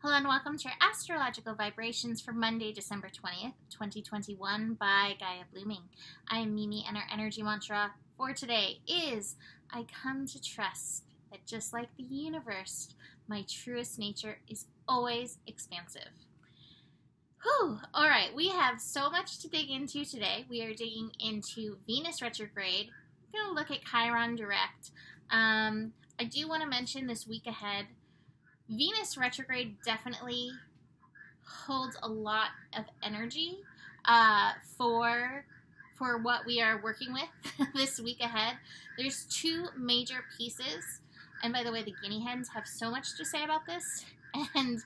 Hello and welcome to your astrological vibrations for Monday, December 20th, 2021 by Gaia Blooming. I am Mimi and our energy mantra for today is, I come to trust that just like the universe, my truest nature is always expansive. Whew! Alright, we have so much to dig into today. We are digging into Venus retrograde. We're going to look at Chiron direct. I do want to mention this week ahead, Venus retrograde definitely holds a lot of energy for what we are working with this week ahead. There's two major pieces, and by the way, the guinea hens have so much to say about this, and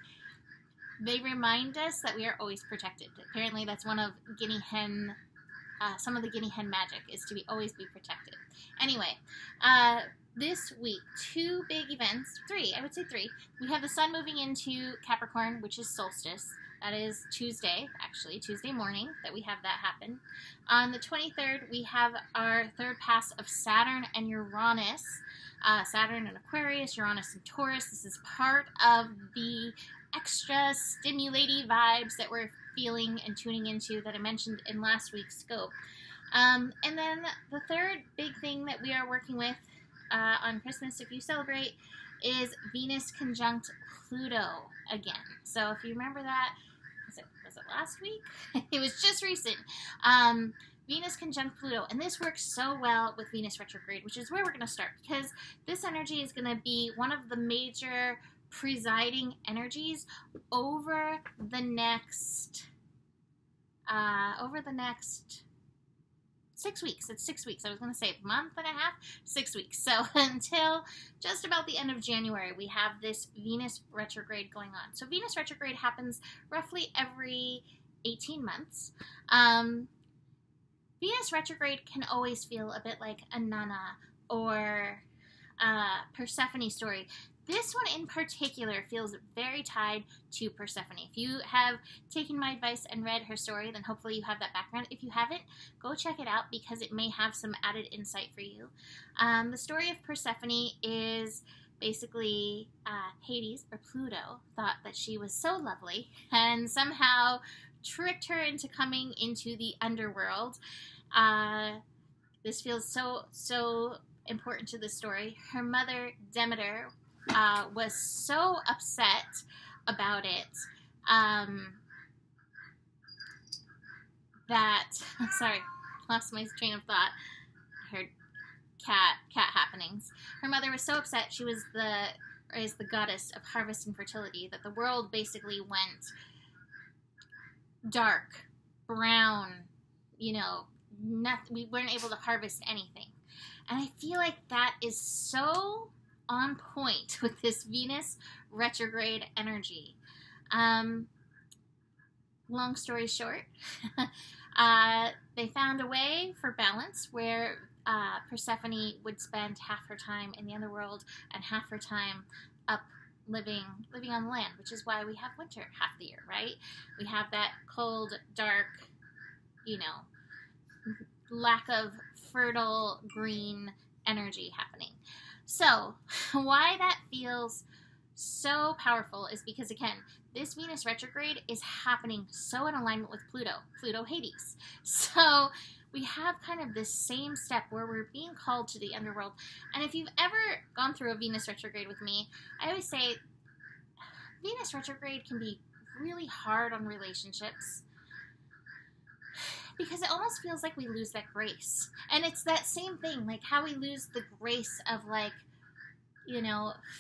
they remind us that we are always protected. Apparently, that's one of guinea hen. Some of the guinea hen magic is to always be protected. Anyway, this week, two big events, I would say three. We have the sun moving into Capricorn, which is solstice. That is Tuesday morning that we have that happen. On the 23rd, we have our third pass of Saturn and Uranus. Saturn in Aquarius, Uranus in Taurus. This is part of the extra stimulating vibes that we're feeling and tuning into that I mentioned in last week's scope. And then the third big thing that we are working with on Christmas, if you celebrate, is Venus conjunct Pluto again. So if you remember that, was it last week? It was just recent. Venus conjunct Pluto, and this works so well with Venus retrograde, which is where we're going to start, because this energy is going to be one of the major presiding energies over the next 6 weeks. It's 6 weeks. I was going to say a month and a half, 6 weeks. So until just about the end of January, we have this Venus retrograde going on. So Venus retrograde happens roughly every 18 months. Venus retrograde can always feel a bit like a Nana or Persephone story. This one in particular feels very tied to Persephone. If you have taken my advice and read her story, then hopefully you have that background. If you haven't, go check it out because it may have some added insight for you. The story of Persephone is basically Hades, or Pluto, thought that she was so lovely and somehow tricked her into coming into the underworld. This feels so important to the story. Her mother, Demeter, was so upset about it that, sorry, lost my train of thought. I heard cat happenings. Her mother was so upset. She was is the goddess of harvest and fertility, that the world basically went dark, brown, we weren't able to harvest anything. And I feel like that is so on point with this Venus retrograde energy. Long story short, they found a way for balance where Persephone would spend half her time in the underworld and half her time up living on the land, which is why we have winter half the year, right? We have that cold, dark, lack of fertile green energy happening. So, why that feels so powerful is because, again, this Venus retrograde is happening so in alignment with Pluto Hades. So, we have kind of this same step where we're being called to the underworld. And if you've ever gone through a Venus retrograde with me, I always say Venus retrograde can be really hard on relationships, because it almost feels like we lose that grace. And it's that same thing, like how we lose the grace of,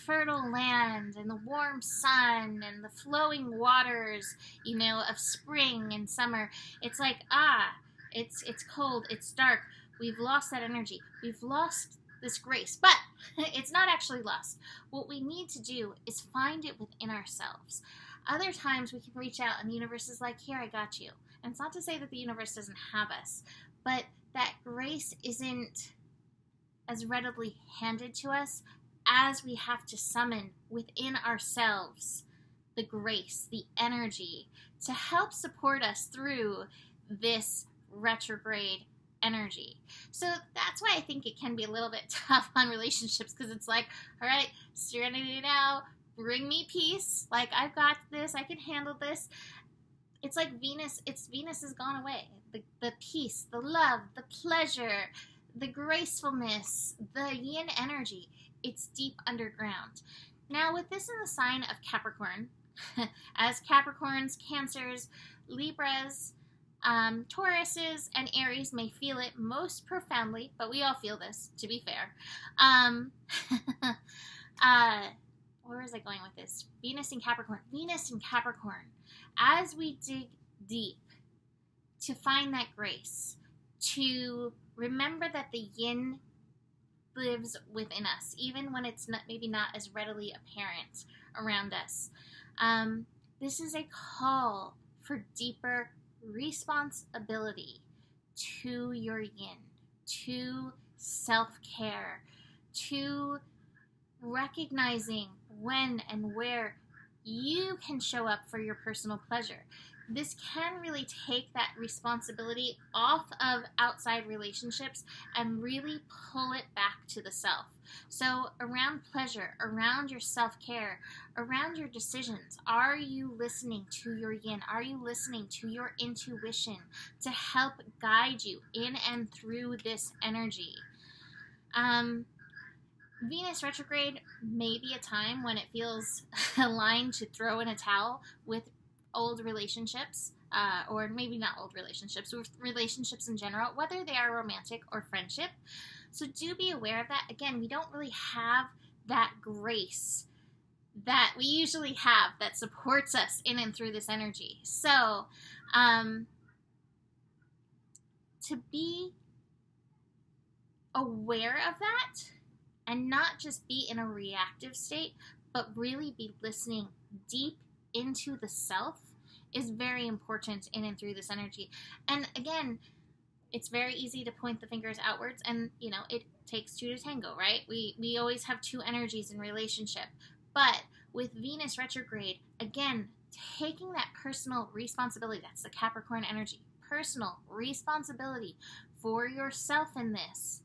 fertile land and the warm sun and the flowing waters, of spring and summer. It's like, it's cold, it's dark. We've lost that energy. We've lost this grace, but it's not actually lost. What we need to do is find it within ourselves. Other times we can reach out and the universe is like, here, I got you. And it's not to say that the universe doesn't have us, but that grace isn't as readily handed to us as we have to summon within ourselves the grace, the energy to help support us through this retrograde energy. So that's why I think it can be a little bit tough on relationships, because it's like, all right, serenity now, bring me peace. Like, I've got this. I can handle this. It's like Venus has gone away. The peace, the love, the pleasure, the gracefulness, the yin energy. It's deep underground. Now, with this in the sign of Capricorn, as Capricorns, Cancers, Libras, Tauruses, and Aries may feel it most profoundly, but we all feel this, to be fair. Where was I going with this? Venus and Capricorn. Venus and Capricorn. As we dig deep to find that grace, to remember that the yin lives within us, even when it's maybe not as readily apparent around us. This is a call for deeper responsibility to your yin, to self-care, to recognizing when and where you can show up for your personal pleasure. This can really take that responsibility off of outside relationships and really pull it back to the self. So around pleasure, around your self-care, around your decisions, are you listening to your yin? Are you listening to your intuition to help guide you in and through this energy? Venus retrograde may be a time when it feels aligned to throw in a towel with old relationships, or maybe not old relationships, with relationships in general, whether they are romantic or friendship. So do be aware of that. Again, we don't really have that grace that we usually have that supports us in and through this energy. So, to be aware of that and not just be in a reactive state, but really be listening deep into the self is very important in and through this energy. And again, it's very easy to point the fingers outwards, and it takes two to tango, right? We always have two energies in relationship. But with Venus retrograde, again, taking that personal responsibility, that's the Capricorn energy, personal responsibility for yourself in this.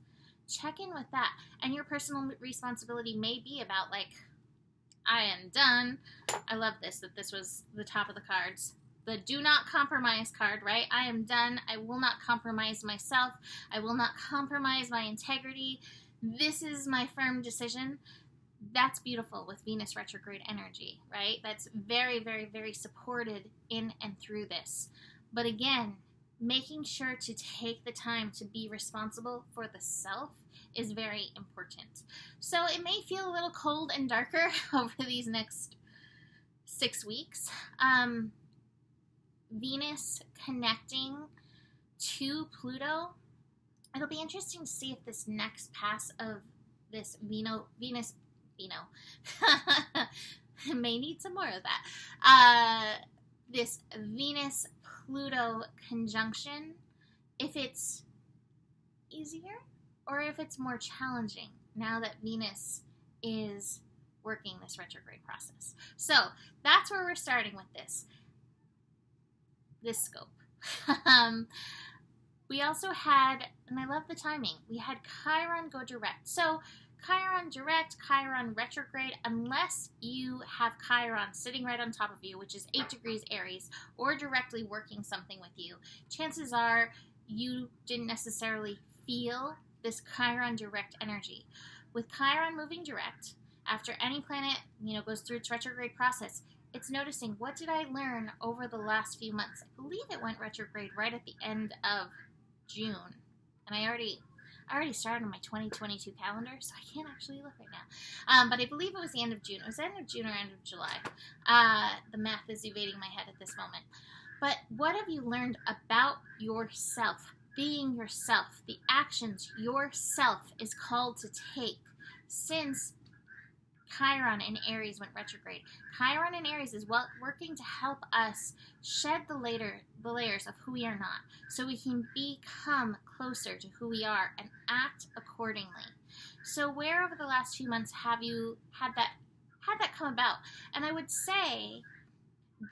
Check in with that. And your personal responsibility may be about, like, I am done. I love this, that this was the top of the cards. The do not compromise card, right? I am done. I will not compromise myself. I will not compromise my integrity. This is my firm decision. That's beautiful with Venus retrograde energy, right? That's very, very, very supported in and through this. But again, making sure to take the time to be responsible for the self is very important. So it may feel a little cold and darker over these next 6 weeks. Venus connecting to Pluto. It'll be interesting to see if this next pass of this Venus may need some more of that. This Venus-Pluto conjunction, if it's easier or if it's more challenging now that Venus is working this retrograde process. So that's where we're starting with this scope. We also had, and I love the timing, we had Chiron go direct. So Chiron direct, Chiron retrograde, unless you have Chiron sitting right on top of you, which is 8 degrees Aries, or directly working something with you, chances are you didn't necessarily feel this Chiron direct energy. With Chiron moving direct, after any planet, goes through its retrograde process, it's noticing, what did I learn over the last few months? I believe it went retrograde right at the end of June. And I already started on my 2022 calendar, so I can't actually look right now. But I believe it was the end of June. It was the end of June or end of July. The math is evading my head at this moment. But what have you learned about yourself, being yourself, the actions yourself is called to take since Chiron in Aries went retrograde? Chiron in Aries is working to help us shed the layers of who we are not, so we can become closer to who we are and act accordingly. So where over the last few months have you had that come about? And I would say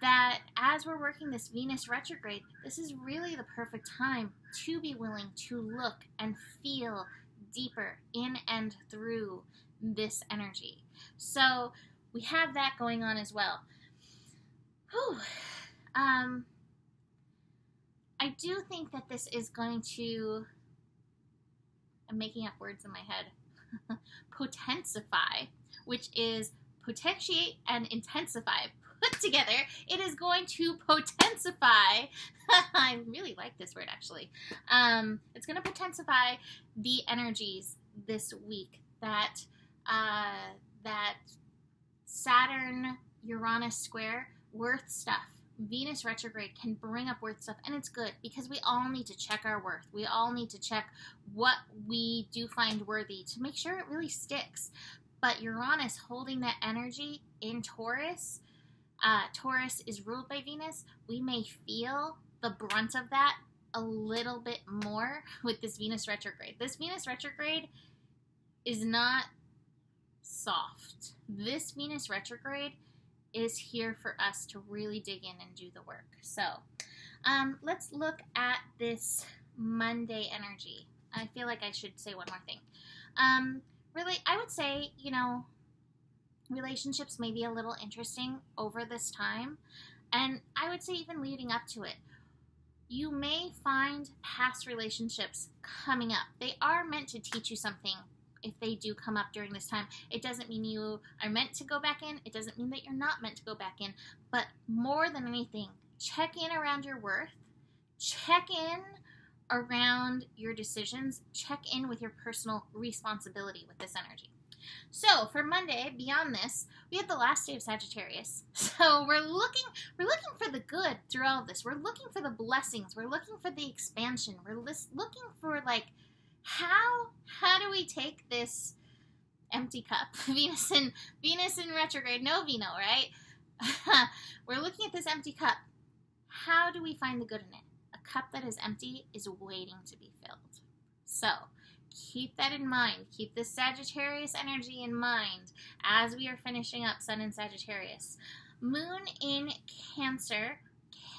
that as we're working this Venus retrograde, this is really the perfect time to be willing to look and feel deeper in and through this energy. So we have that going on as well. Whew. I do think that this is going to, I'm making up words in my head, potensify, which is potentiate and intensify. Put together, it is going to potensify. I really like this word, actually. It's going to potensify the energies this week that that Saturn Uranus square worth stuff. Venus retrograde can bring up worth stuff, and it's good because we all need to check our worth. We all need to check what we do find worthy to make sure it really sticks. But Uranus holding that energy in Taurus, Taurus is ruled by Venus. We may feel the brunt of that a little bit more with this Venus retrograde. This Venus retrograde is not soft. This Venus retrograde is here for us to really dig in and do the work. So let's look at this Monday energy. I feel like I should say one more thing. Really, I would say, you know, relationships may be a little interesting over this time. And I would say even leading up to it. You may find past relationships coming up. They are meant to teach you something if they do come up during this time. It doesn't mean you are meant to go back in. It doesn't mean that you're not meant to go back in. But more than anything, check in around your worth. Check in around your decisions. Check in with your personal responsibility with this energy. So for Monday, beyond this, we have the last day of Sagittarius. So we're looking for the good through all of this. We're looking for the blessings. We're looking for the expansion. We're looking for, like, how do we take this empty cup? Venus in retrograde, no vino, right? We're looking at this empty cup. How do we find the good in it? A cup that is empty is waiting to be filled. So keep that in mind. Keep this Sagittarius energy in mind as we are finishing up Sun in Sagittarius. Moon in Cancer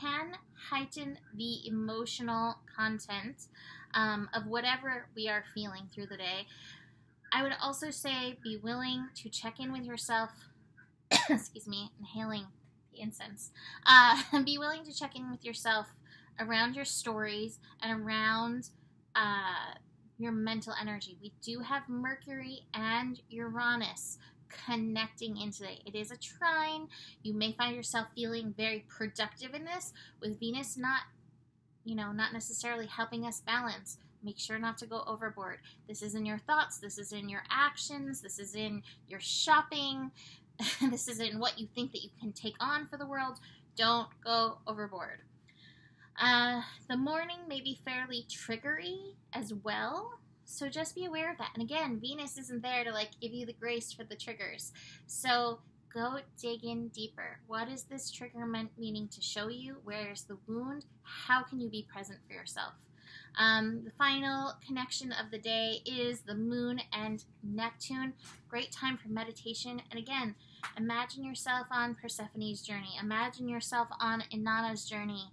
can heighten the emotional content of whatever we are feeling through the day. I would also say be willing to check in with yourself. Excuse me, inhaling the incense. Be willing to check in with yourself around your stories and around your mental energy. We do have Mercury and Uranus connecting in today. It is a trine. You may find yourself feeling very productive in this, with Venus not necessarily helping us balance. Make sure not to go overboard. This is in your thoughts. This is in your actions. This is in your shopping. This is in what you think that you can take on for the world. Don't go overboard. The morning may be fairly triggery as well, so just be aware of that. And again, Venus isn't there to, like, give you the grace for the triggers. So go dig in deeper. What is this trigger meaning to show you? Where's the wound? How can you be present for yourself? The final connection of the day is the Moon and Neptune. Great time for meditation. And again, imagine yourself on Persephone's journey. Imagine yourself on Inanna's journey.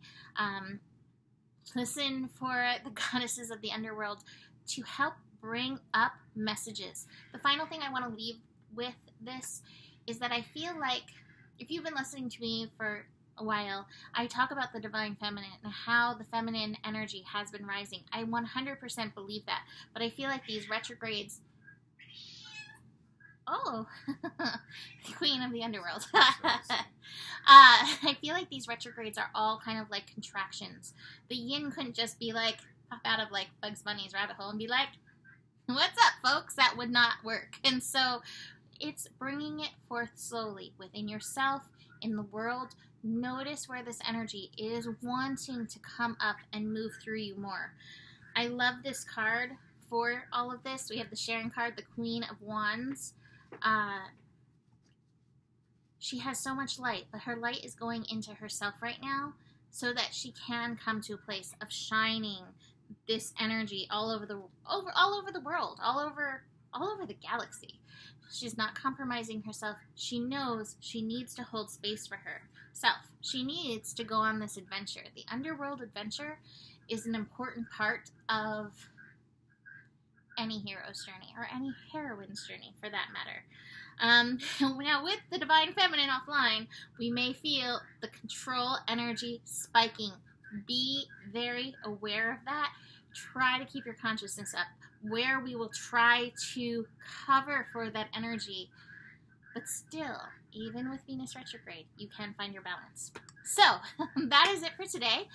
Listen for the goddesses of the underworld to help bring up messages. The final thing I want to leave with this is that I feel like, if you've been listening to me for a while, I talk about the divine feminine and how the feminine energy has been rising. I 100% believe that. But I feel like these retrogrades... Oh, Queen of the Underworld. I feel like these retrogrades are all kind of like contractions. The yin couldn't just be like, pop out of like Bugs Bunny's rabbit hole and be like, what's up, folks? That would not work. And so it's bringing it forth slowly within yourself, in the world. Notice where this energy is wanting to come up and move through you more. I love this card for all of this. We have the sharing card, the Queen of Wands. She has so much light, but her light is going into herself right now so that she can come to a place of shining this energy all over the world, all over the galaxy. She's not compromising herself. She knows she needs to hold space for herself. She needs to go on this adventure. The underworld adventure is an important part of any hero's journey, or any heroine's journey for that matter. Now, with the Divine Feminine offline, we may feel the control energy spiking. Be very aware of that. Try to keep your consciousness up, where we will try to cover for that energy. But still, even with Venus retrograde, you can find your balance. So, that is it for today.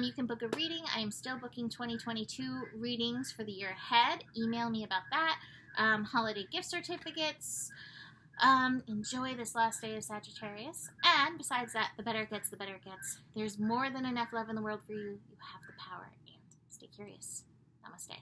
You can book a reading. I am still booking 2022 readings for the year ahead. Email me about that. Holiday gift certificates. Enjoy this last day of Sagittarius. And besides that, the better it gets, the better it gets. There's more than enough love in the world for you. You have the power. And stay curious. Namaste.